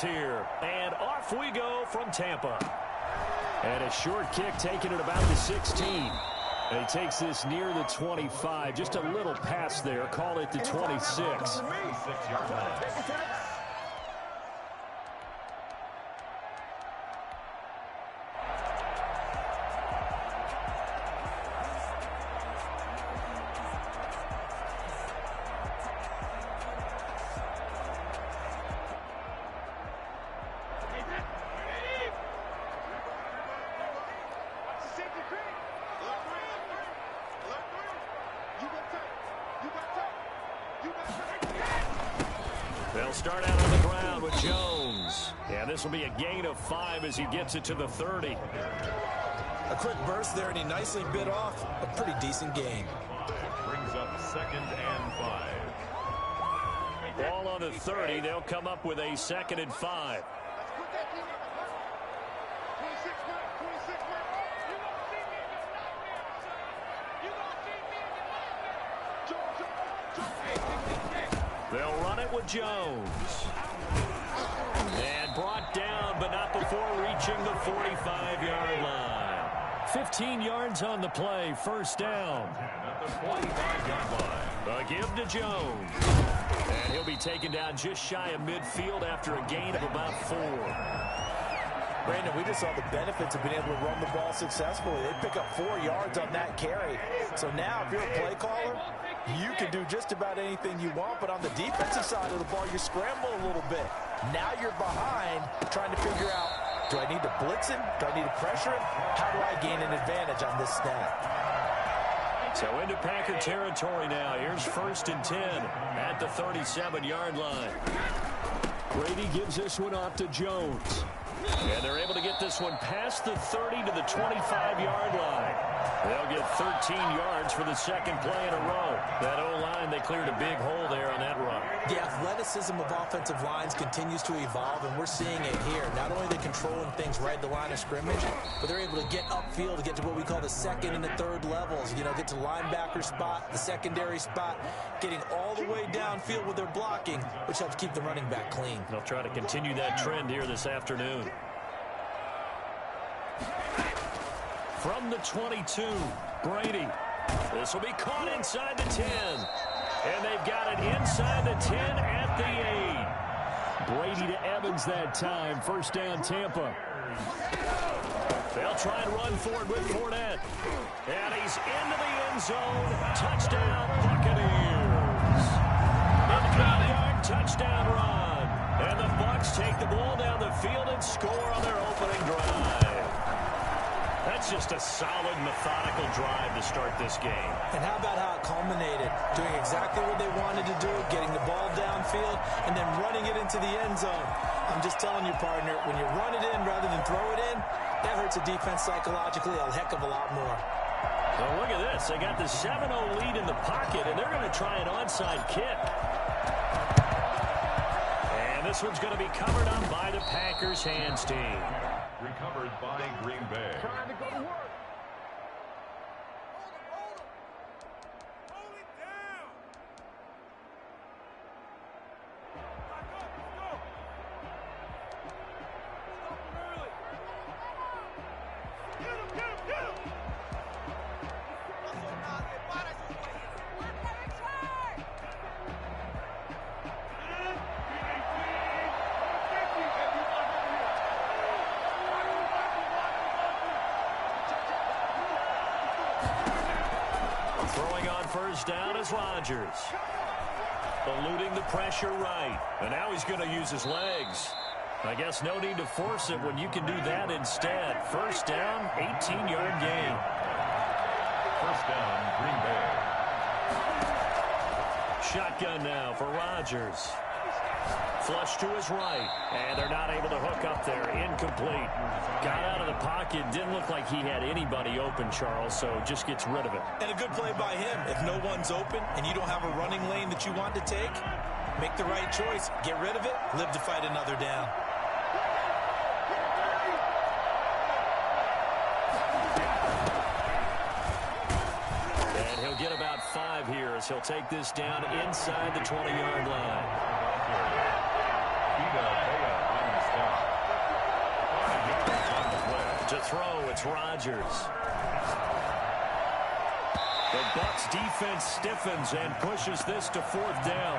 here, and off we go from Tampa. And a short kick taken at about the 16. And he takes this near the 25. Just a little pass there. Call it the 26. They'll start out on the ground with Jones. And this will be a gain of 5 as he gets it to the 30. A quick burst there, and he nicely bit off a pretty decent gain. Brings up 2nd and 5. Ball on the 30. They'll come up with a 2nd and 5. They'll run it with Jones. And brought down, but not before reaching the 45-yard line. 15 yards on the play, first down. At the 45-yard line. A give to Jones. And he'll be taken down just shy of midfield after a gain of about 4. Brandon, we just saw the benefits of being able to run the ball successfully. They pick up 4 yards on that carry. So now, if you're a play caller, you can do just about anything you want, but on the defensive side of the ball, you scramble a little bit. Now you're behind, trying to figure out, do I need to blitz him? Do I need to pressure him? How do I gain an advantage on this snap? So into Packer territory now. Here's 1st and 10 at the 37-yard line. Brady gives this one off to Jones. And they're able to get this one past the 30 to the 25-yard line. They'll get 13 yards for the 2nd play in a row. That O-line, they cleared a big hole there on that run. The athleticism of offensive lines continues to evolve, and we're seeing it here. Not only are they controlling things right at the line of scrimmage, but they're able to get upfield to get to what we call the 2nd and the 3rd levels. You know, get to linebacker spot, the secondary spot, getting all the way downfield with their blocking, which helps keep the running back clean. They'll try to continue that trend here this afternoon. From the 22, Brady. This will be caught inside the 10. And they've got it inside the 10 at the 8. Brady to Evans that time. First down, Tampa. They'll try and run forward with Fournette. And he's into the end zone. Touchdown, Buccaneers. An 8-yard touchdown run. And the Bucs take the ball down the field and score on their opening drive. That's just a solid, methodical drive to start this game. And how about how it culminated? Doing exactly what they wanted to do, getting the ball downfield, and then running it into the end zone. I'm just telling you, partner, when you run it in rather than throw it in, that hurts a defense psychologically a heck of a lot more. Well, look at this. They got the 7-0 lead in the pocket, and they're going to try an onside kick. And this one's going to be covered up by the Packers hands team. Recovered by Green Bay. Trying to go to work. Throwing on first down is Rodgers. Eluding the pressure right. And now he's going to use his legs. I guess no need to force it when you can do that instead. First down, 18-yard gain. First down, Green Bay. Shotgun now for Rodgers. Flush to his right. And they're not able to hook up there. Incomplete. Got out of the pocket. Didn't look like he had anybody open, Charles, so just gets rid of it. And a good play by him. If no one's open and you don't have a running lane that you want to take, make the right choice. Get rid of it. Live to fight another down. And he'll get about 5 here as he'll take this down inside the 20-yard line. It's Rodgers. The Bucs defense stiffens and pushes this to 4th down.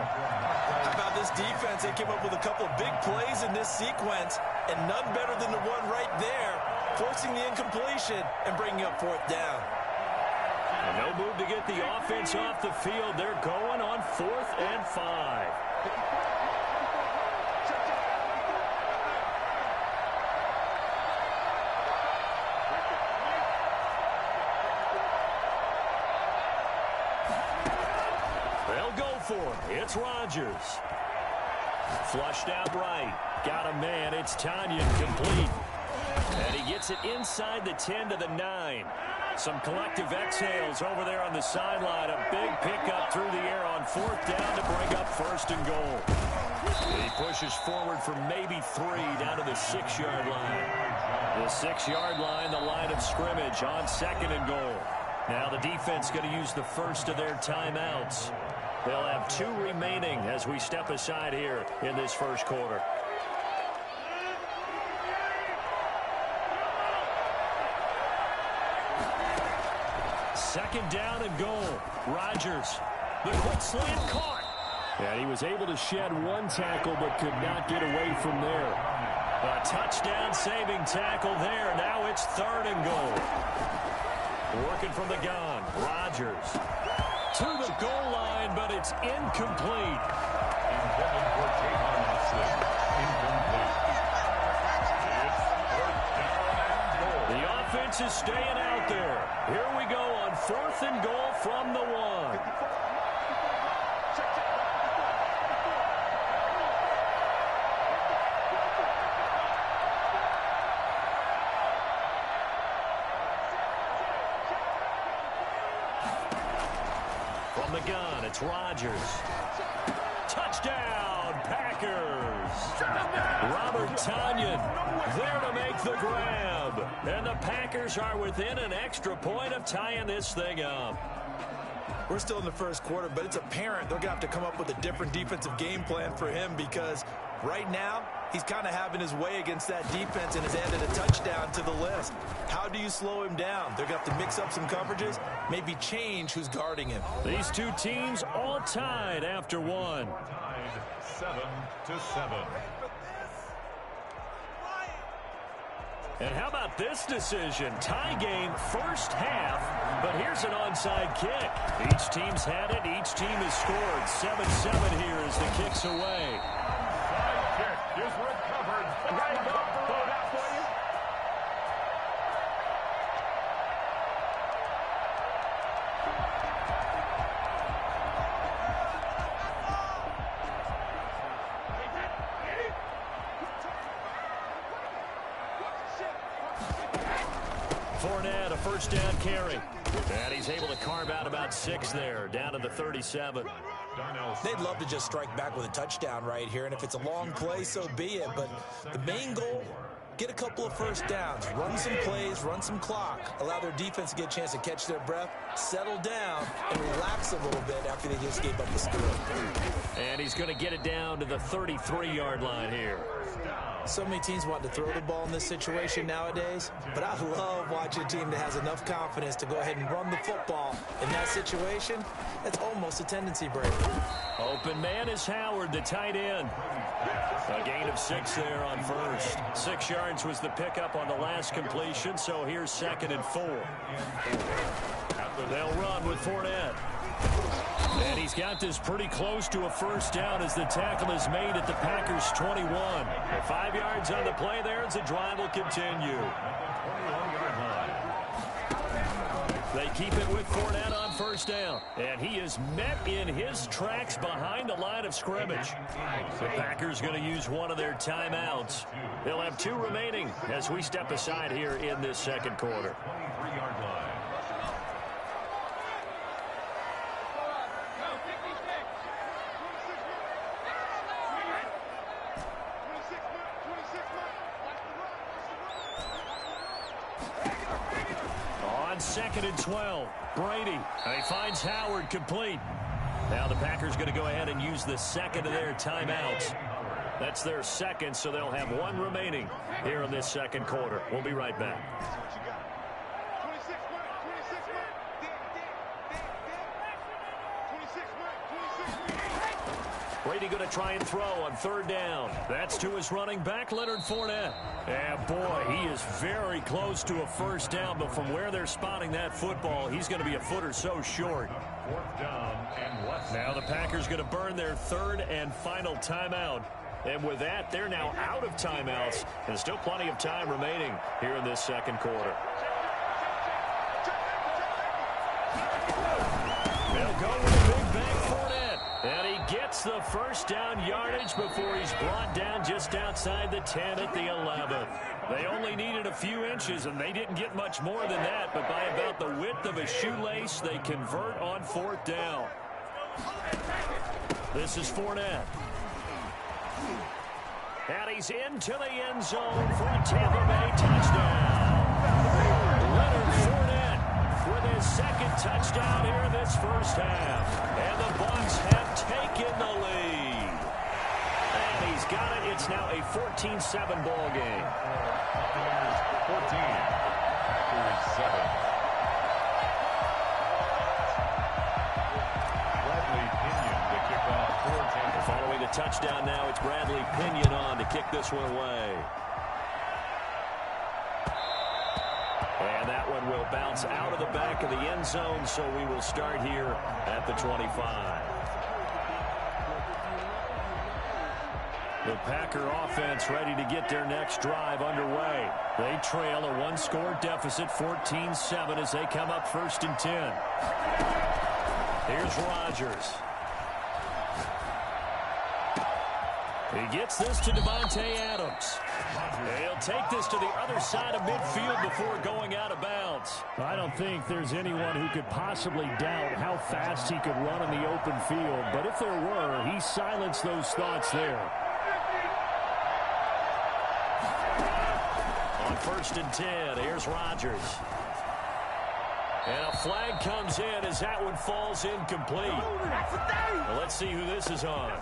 How about this defense? They came up with a couple of big plays in this sequence, and none better than the one right there, forcing the incompletion and bringing up 4th down. And no move to get the offense off the field. They're going on 4th and 5. They'll go for it. It's Rodgers. Flushed out right. Got a man. It's Tanyan complete. And he gets it inside the 10 to the 9. Some collective exhales over there on the sideline. A big pickup through the air on 4th down to bring up 1st and goal. He pushes forward for maybe 3 down to the 6-yard line. The 6-yard line, the line of scrimmage on 2nd and goal. Now the defense going to use the first of their timeouts. They'll have 2 remaining as we step aside here in this first quarter. Second down and goal. Rodgers. The quick slant caught. And he was able to shed 1 tackle but could not get away from there. A touchdown saving tackle there. Now it's 3rd and goal. Working from the gun. Rodgers. To the goal line, but it's incomplete. Intended for Javon Hudson. Incomplete. It's 4th down and goal. The offense is staying out there. Here we go on 4th and goal from the 1. From the gun, it's Rodgers. Touchdown, Packers. Robert Tanyan there to make the grab. And the Packers are within an extra point of tying this thing up. We're still in the first quarter, but it's apparent they're going to have to come up with a different defensive game plan for him because right now he's kind of having his way against that defense and has added a touchdown to the list. How do you slow him down? They're going to have to mix up some coverages, maybe change who's guarding him. These 2 teams all tied after 1. Tied 7-7. And how about this decision? Tie game first half, but here's an onside kick. Each team's had it. Each team has scored. 7-7 here as the kick's away. Side kick is recovered. Right off the road out for you. Fournette, a first down carry. And he's able to carve out about 6 there, down to the 37. They'd love to just strike back with a touchdown right here, and if it's a long play, so be it. But the main goal, get a couple of first downs, run some plays, run some clock, allow their defense to get a chance to catch their breath, settle down, and relax a little bit after they just gave up the score. And he's going to get it down to the 33-yard line here. So many teams want to throw the ball in this situation nowadays, but I love watching a team that has enough confidence to go ahead and run the football. In that situation, that's almost a tendency breaker. Open man is Howard, the tight end. A gain of 6 there on first. 6 yards was the pickup on the last completion, so here's 2nd and 4. They'll run with Fournette. And he's got this pretty close to a first down as the tackle is made at the Packers' 21. And 5 yards on the play there as the drive will continue. They keep it with Fournette on first down. And he is met in his tracks behind the line of scrimmage. The Packers going to use one of their timeouts. They'll have 2 remaining as we step aside here in this second quarter. 23-yard line. On 2nd and 12, Brady. And he finds Howard complete. Now the Packers going to go ahead and use the second of their timeouts. That's their second, so they'll have 1 remaining here in this second quarter. We'll be right back. Brady going to try and throw on third down. That's to his running back, Leonard Fournette. And boy, he is very close to a first down, but from where they're spotting that football, he's going to be a foot or so short. Fourth down and less. Now the Packers going to burn their third and final timeout. And with that, they're now out of timeouts. And still plenty of time remaining here in this second quarter. They'll go with a big back Fournette. And he gets the first down yardage before he's brought down just outside the 10 at the 11. They only needed a few inches, and they didn't get much more than that. But by about the width of a shoelace, they convert on fourth down. This is Fournette. And he's into the end zone for a Tampa Bay touchdown. Leonard Fournette with his second touchdown here in this first half. And the Bucs have taken the lead. And he's got it. It's now a 14-7 ball game. 14-7. Following a touchdown now, it's Bradley Pinion on to kick this one away. And that one will bounce out of the back of the end zone, so we will start here at the 25. The Packer offense ready to get their next drive underway. They trail a one-score deficit, 14-7, as they come up first and 10. Here's Rodgers. He gets this to Devontae Adams. He'll take this to the other side of midfield before going out of bounds. I don't think there's anyone who could possibly doubt how fast he could run in the open field. But if there were, he silenced those thoughts there. On first and 10, here's Rodgers. And a flag comes in as that one falls incomplete. Well, let's see who this is on.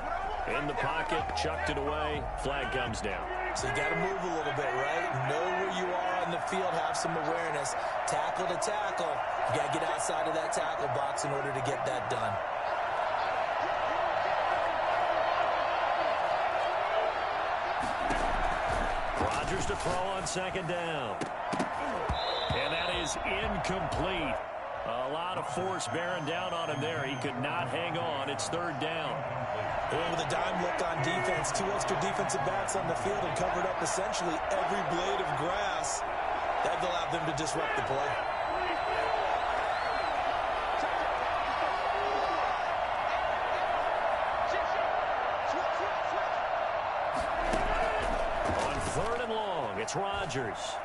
In the pocket, chucked it away, flag comes down. So you got to move a little bit, right? Know where you are on the field, have some awareness. Tackle to tackle. You got to get outside of that tackle box in order to get that done. Rodgers to throw on second down. And that is incomplete. A lot of force bearing down on him there. He could not hang on. It's third down. And with a dime look on defense, two extra defensive backs on the field and covered up essentially every blade of grass. That allowed them to disrupt the play. On third and long, it's Rodgers.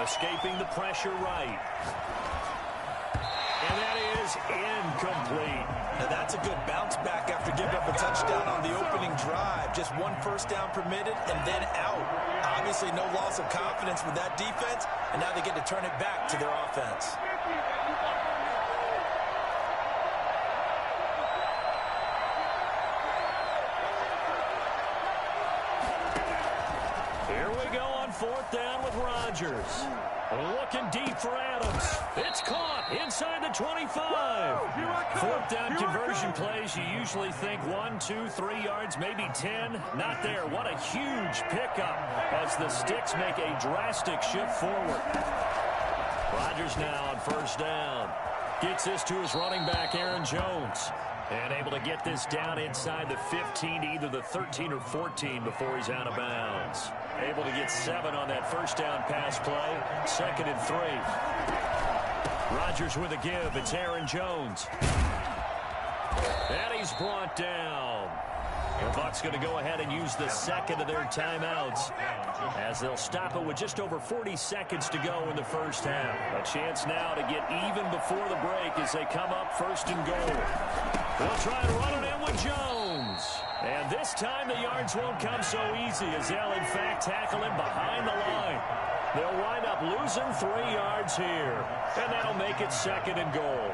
Escaping the pressure right. And that is incomplete. Now that's a good bounce back after giving up a touchdown on the opening drive. Just one first down permitted and then out. Obviously no loss of confidence with that defense, and now they get to turn it back to their offense. Here we go on fourth down with Rodgers. Looking deep for Adams. It's caught inside the 25. Fourth down conversion plays, you usually think 1, 2, 3 yards, maybe 10. Not there. What a huge pickup as the Sticks make a drastic shift forward. Rodgers now on first down. Gets this to his running back, Aaron Jones. And able to get this down inside the 15 to either the 13 or 14 before he's out of bounds. Able to get 7 on that first down pass play. Second and 3. Rodgers with a give. It's Aaron Jones. And he's brought down. The Bucs going to go ahead and use the second of their timeouts as they'll stop it with just over 40 seconds to go in the first half. A chance now to get even before the break as they come up first and goal. They'll try and run it in with Jones. And this time the yards won't come so easy as they'll in fact tackle him behind the line. They'll wind up losing 3 yards here. And that'll make it second and goal.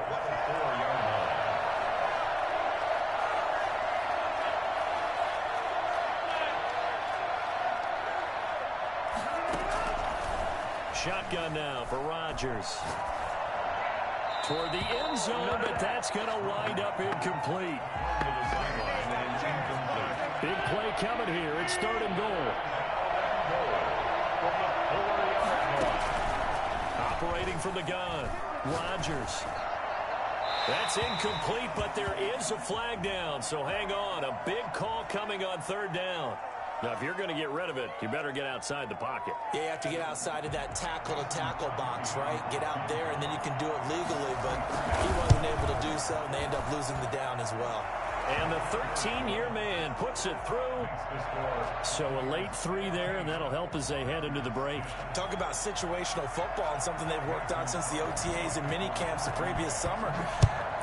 Shotgun now for Rodgers. Toward the end zone, but that's going to wind up incomplete. Big play coming here. It's 3rd and goal. Operating from the gun, Rodgers. That's incomplete, but there is a flag down, so hang on. A big call coming on 3rd down. Now, if you're going to get rid of it, you better get outside the pocket. Yeah, you have to get outside of that tackle-to-tackle box, right? Get out there, and then you can do it legally, but he wasn't able to do so, and they end up losing the down as well. And the 13-year man puts it through. So a late 3 there, and that'll help as they head into the break. Talk about situational football and something they've worked on since the OTAs and mini camps the previous summer.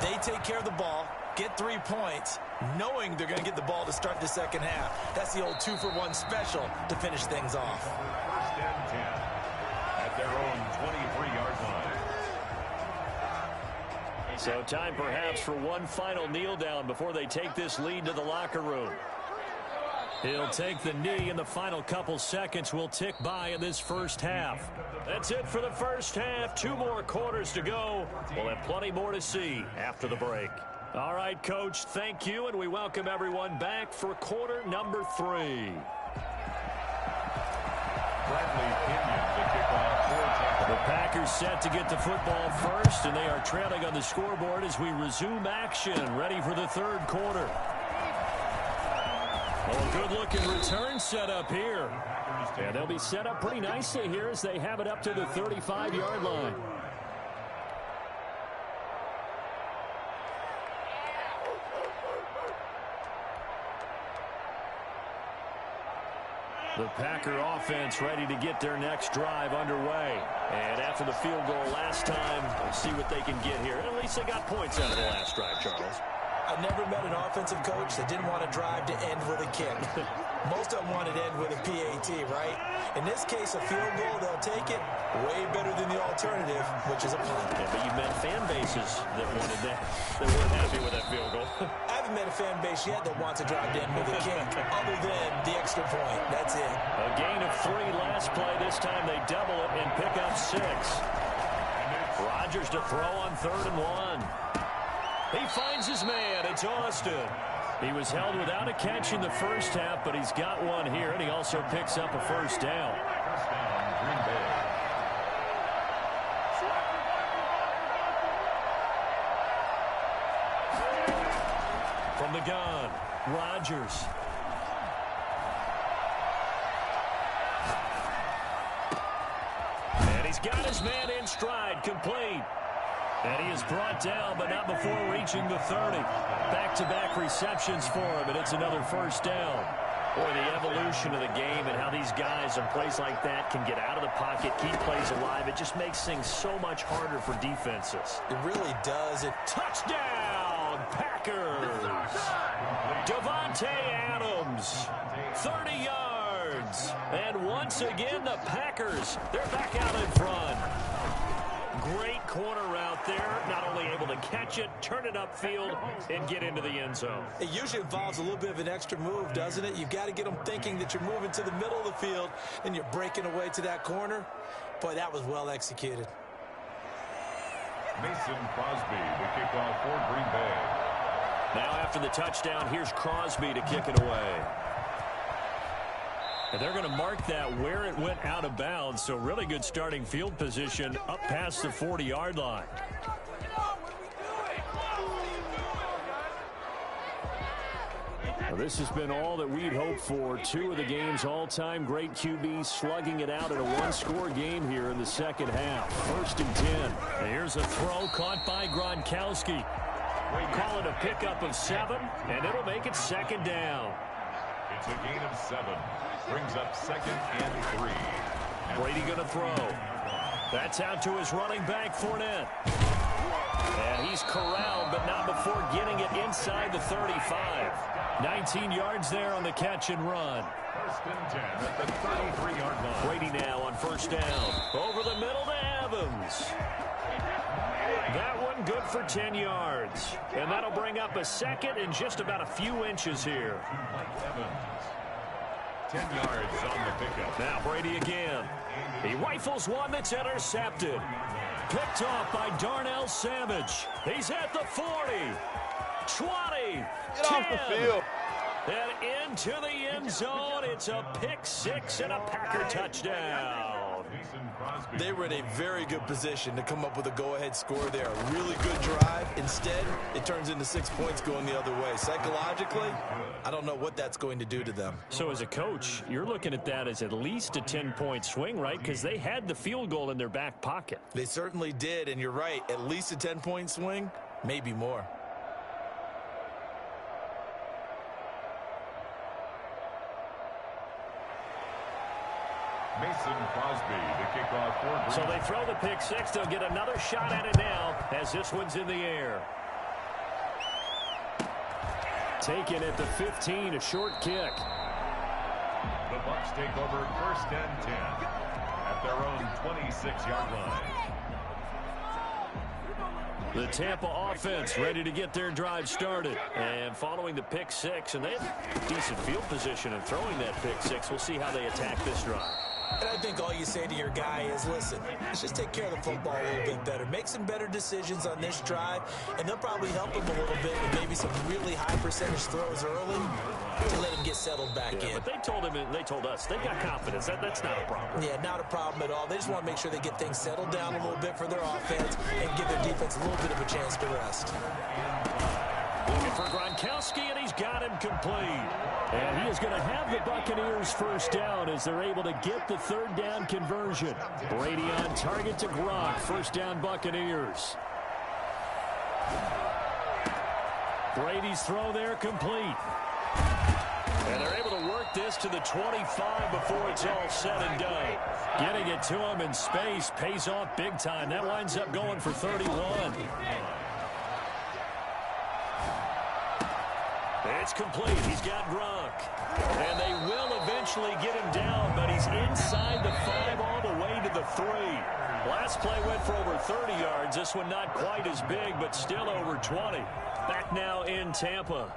They take care of the ball, get 3 points, knowing they're going to get the ball to start the second half. That's the old 2-for-1 special to finish things off. 1st and 10 at their own 23-yard line. So time perhaps for one final kneel down before they take this lead to the locker room. He'll take the knee, and the final couple seconds will tick by in this first half. That's it for the first half. 2 more quarters to go. We'll have plenty more to see after the break. All right, Coach, thank you, and we welcome everyone back for quarter number 3. Bradley Pinion, the kickoff for Tampa. The Packers set to get the football first, and they are trailing on the scoreboard as we resume action, ready for the 3rd quarter. Oh, a good-looking return set up here. And they'll be set up pretty nicely here as they have it up to the 35-yard line. The Packer offense ready to get their next drive underway. And after the field goal last time, we'll see what they can get here. At least they got points out of the last drive, Charles. I never met an offensive coach that didn't want to drive to end with a kick. Most of them wanted to end with a PAT, right? In this case, a field goal, they'll take it way better than the alternative, which is a punt. Yeah, but you've met fan bases that wanted that, that weren't happy with that field goal. I haven't met a fan base yet that wants to drive to end with a kick, other than the extra point. That's it. A gain of 3 last play. This time they double it and pick up 6. Rodgers to throw on 3rd and 1. He finds his man. It's Austin. He was held without a catch in the first half, but he's got one here, and he also picks up a first down. First down, Green Bay. From the gun, Rodgers. And he's got his man in stride, complete. And he is brought down, but not before reaching the 30. Back-to-back receptions for him, and it's another first down. Boy, the evolution of the game and how these guys in plays like that can get out of the pocket, keep plays alive, it just makes things so much harder for defenses. It really does. Touchdown, Packers! Davante Adams, 30 yards. And once again, the Packers, they're back out in front. Great corner route there. Not only able to catch it, turn it upfield, and get into the end zone. It usually involves a little bit of an extra move, doesn't it? You've got to get them thinking that you're moving to the middle of the field and you're breaking away to that corner. Boy, that was well executed. Mason Crosby, the kickoff for Green Bay. Now after the touchdown, here's Crosby to kick it away. And they're going to mark that where it went out of bounds, so really good starting field position up past the 40-yard line. Well, this has been all that we'd hoped for. 2 of the game's all-time great QBs slugging it out in a one-score game here in the second half. 1st and 10. And here's a throw caught by Gronkowski. Call it a pickup of 7, and it'll make it 2nd down. It's a gain of 7. Brings up 2nd and 3. Brady going to throw. That's out to his running back, Fournette. And he's corralled, but not before getting it inside the 35. 19 yards there on the catch and run. 1st and 10 at the 33-yard line. Brady now on 1st down. Over the middle to Evans. That one good for 10 yards. And that'll bring up a 2nd and just about a few inches here. Evans. 10 yards on the pickup. Now Brady again. He rifles one that's intercepted. Picked off by Darnell Savage. He's at the 40. 20. Get 10. Off the field. And into the end zone. It's a pick six and a Packer touchdown. They were in a very good position to come up with a go-ahead score there. A really good drive. Instead, it turns into 6 points going the other way. Psychologically, I don't know what that's going to do to them. So as a coach, you're looking at that as at least a 10-point swing, right? Because they had the field goal in their back pocket. They certainly did, and you're right. At least a 10-point swing, maybe more. Mason Crosby, the kickoff for Green. So they throw the pick six. They'll get another shot at it now as this one's in the air. Taken at the 15, a short kick. The Bucs take over first and 10 at their own 26-yard line. The Tampa offense ready to get their drive started. And following the pick six, and they have decent field position in throwing that pick six. We'll see how they attack this drive. And I think all you say to your guy is, listen, let's just take care of the football a little bit better. Make some better decisions on this drive, and they'll probably help him a little bit with maybe some really high percentage throws early to let him get settled back in. But they told him, and they told us, they got confidence. That's not a problem. Yeah, not a problem at all. They just want to make sure they get things settled down a little bit for their offense and give their defense a little bit of a chance to rest. Looking for Gronkowski, and he's got him complete. And he is going to have the Buccaneers first down as they're able to get the third down conversion. Brady on target to Gronk. First down, Buccaneers. Brady's throw there complete. And they're able to work this to the 25 before it's all said and done. Getting it to him in space pays off big time. That winds up going for 31. It's complete. He's got Gronk. And they will eventually get him down, but he's inside the 5 all the way to the 3. Last play went for over 30 yards. This one not quite as big, but still over 20. Back now in Tampa.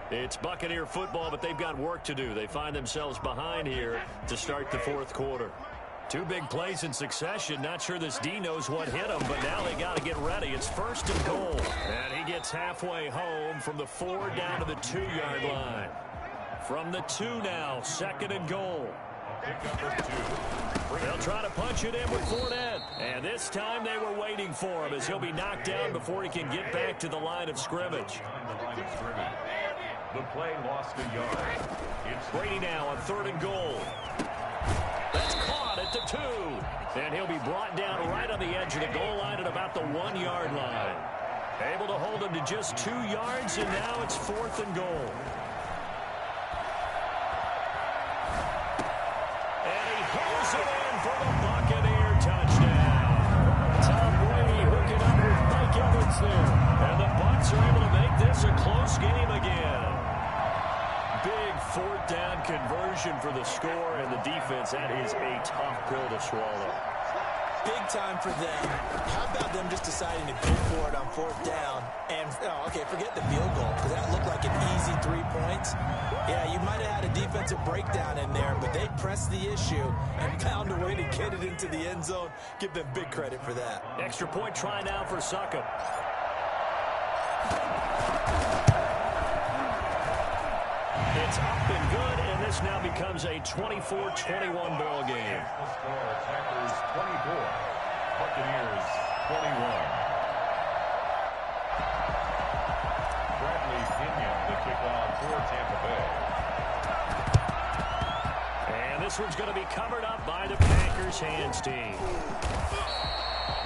It's Buccaneer football, but they've got work to do. They find themselves behind here to start the fourth quarter. 2 big plays in succession. Not sure this D knows what hit him, but now they got to get ready. It's first and goal. And he gets halfway home from the 4 down to the 2-yard line. From the 2 now, second and goal. They'll try to punch it in with Fournette. And this time they were waiting for him as he'll be knocked down before he can get back to the line of scrimmage. The play lost a yard. It's Brady now on third and goal. That's caught at the 2. And he'll be brought down right on the edge of the goal line at about the 1-yard line. Able to hold him to just 2 yards, and now it's fourth and goal. And he hauls it in for the Buccaneer touchdown. Tom Brady hooking up with Mike Evans there. And the Bucs are able to make this a close game again. Big fourth down conversion for the score, and the defense, that is a tough pill to swallow. Big time for them. How about them just deciding to go for it on fourth down? And, okay, forget the field goal, because that looked like an easy 3 points. Yeah, you might have had a defensive breakdown in there, but they pressed the issue and found a way to get it into the end zone. Give them big credit for that. Extra point try now for Succop. It's up and good, and this now becomes a 24-21 ball game. score, Packers 24, Buccaneers 21. Bradley Pinion, the kickoff for Tampa Bay. And this one's going to be covered up by the Packers hands team.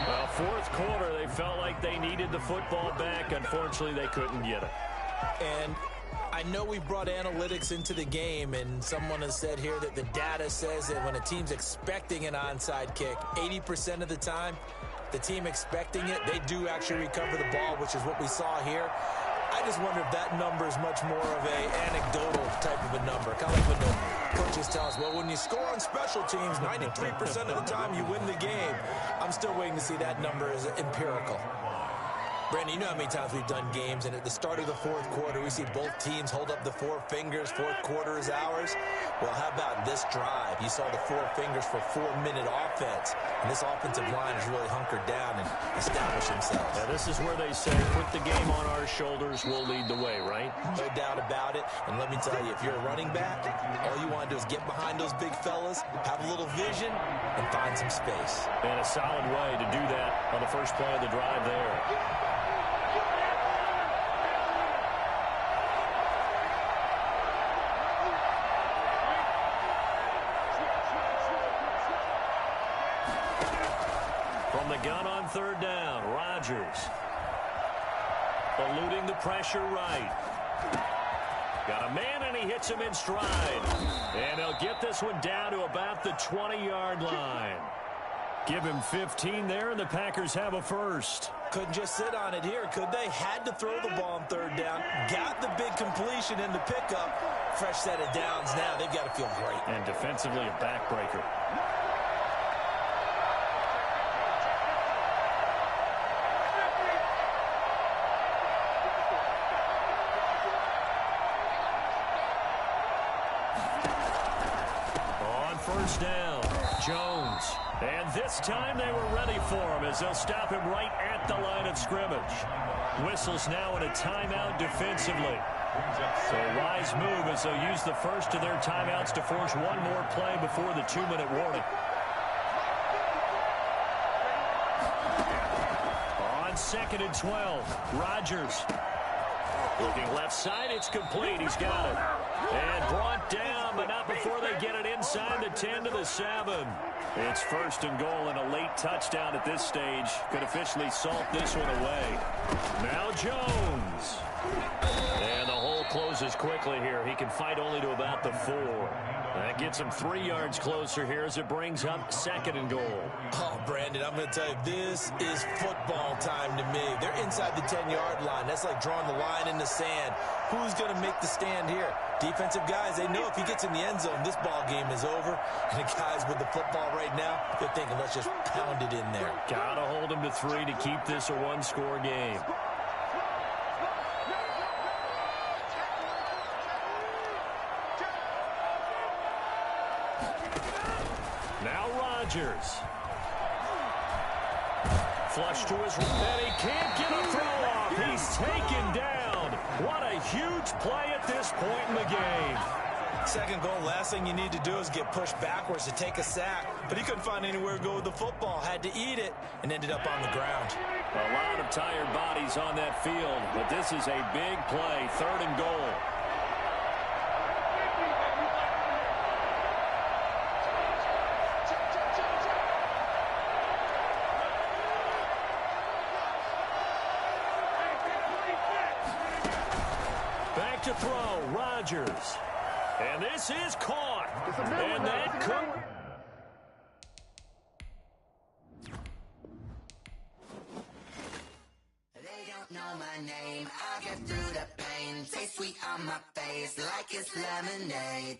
Well, fourth quarter, they felt like they needed the football back. Unfortunately, they couldn't get it. And I know we brought analytics into the game, and someone has said here that the data says that when a team's expecting an onside kick, 80% of the time, the team expecting it, they do actually recover the ball, which is what we saw here. I just wonder if that number is much more of a anecdotal type of a number. Kind of like when the coaches tell us, well, when you score on special teams, 93% of the time you win the game. I'm still waiting to see that number as empirical. Brandon, you know how many times we've done games, and at the start of the fourth quarter, we see both teams hold up the four fingers, fourth quarter is ours. Well, how about this drive? You saw the four fingers for 4-minute offense, and this offensive line has really hunkered down and established themselves. Yeah, this is where they say, put the game on our shoulders, we'll lead the way, right? No doubt about it, and let me tell you, if you're a running back, all you want to do is get behind those big fellas, have a little vision, and find some space. And a solid way to do that on the first play of the drive there. From the gun on third down, Rodgers. Eluding the pressure right. Got a man, and he hits him in stride. And he'll get this one down to about the 20-yard line. Give him 15 there, and the Packers have a first. Couldn't just sit on it here, could they? Had to throw the ball on third down. Got the big completion in the pickup. Fresh set of downs now. They've got to feel great. And defensively, a backbreaker. First down, Jones. And this time they were ready for him as they'll stop him right at the line of scrimmage. Whistles now in a timeout defensively. So a wise move as they'll use the first of their timeouts to force one more play before the 2-minute warning. On 2nd and 12, Rodgers. Looking left side, it's complete. He's got it. And brought down, but not before they get it inside the 10 to the 7. It's 1st and goal, and a late touchdown at this stage could officially salt this one away. Now Jones. And the hole closes quickly here. He can fight only to about the 4. That gets him 3 yards closer here as it brings up 2nd and goal. Oh, Brandon, I'm going to tell you, this is football time to me. They're inside the 10-yard line. That's like drawing the line in the sand. Who's going to make the stand here? Defensive guys, they know if he gets in the end zone, this ball game is over. And the guys with the football right now, they're thinking, let's just pound it in there. Got to hold him to 3 to keep this a one-score game. Now Rodgers. Flush to his right, and he can't get a throw off. He's taken down. What a huge play at this point in the game. 2nd goal, last thing you need to do is get pushed backwards to take a sack. But he couldn't find anywhere to go with the football, had to eat it, and ended up on the ground. A lot of tired bodies on that field, but this is a big play, 3rd and goal. Back to throw, Rodgers. And this is caught. And that could... They don't know my name. I'll get through the pain. Taste sweet on my face like it's lemonade.